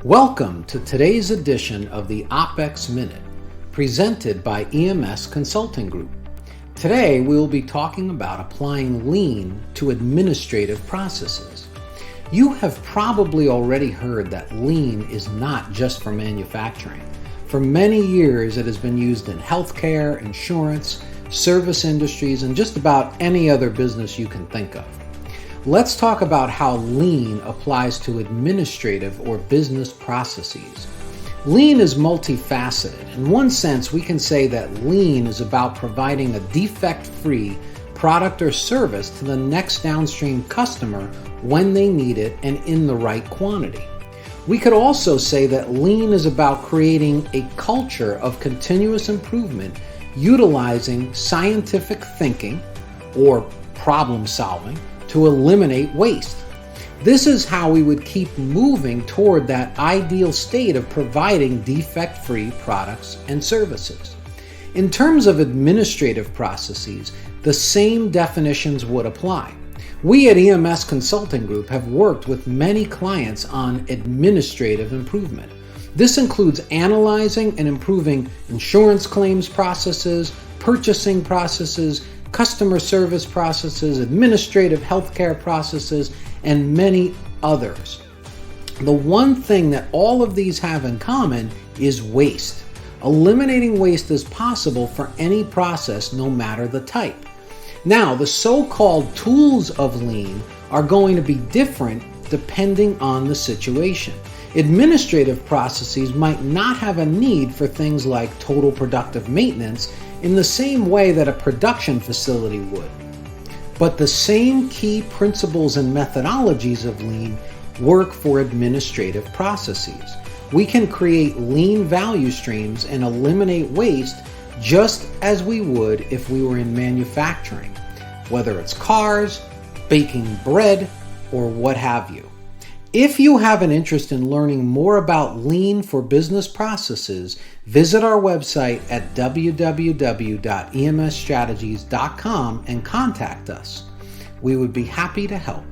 Welcome to today's edition of the OpEx Minute, presented by EMS Consulting Group. Today we will be talking about applying lean to administrative processes. You have probably already heard that lean is not just for manufacturing. For many years it has been used in healthcare, insurance, service industries, and just about any other business you can think of. Let's talk about how lean applies to administrative or business processes. Lean is multifaceted. In one sense, we can say that lean is about providing a defect-free product or service to the next downstream customer when they need it and in the right quantity. We could also say that lean is about creating a culture of continuous improvement utilizing scientific thinking or problem solving to eliminate waste. This is how we would keep moving toward that ideal state of providing defect-free products and services. In terms of administrative processes, the same definitions would apply. We at EMS Consulting Group have worked with many clients on administrative improvement. This includes analyzing and improving insurance claims processes, purchasing processes, customer service processes, administrative healthcare processes, and many others. The one thing that all of these have in common is waste. Eliminating waste is possible for any process, no matter the type. Now, the so-called tools of lean are going to be different depending on the situation. Administrative processes might not have a need for things like total productive maintenance in the same way that a production facility would. But the same key principles and methodologies of lean work for administrative processes. We can create lean value streams and eliminate waste just as we would if we were in manufacturing, whether it's cars, baking bread, or what have you. If you have an interest in learning more about lean for business processes, visit our website at www.emsstrategies.com and contact us. We would be happy to help.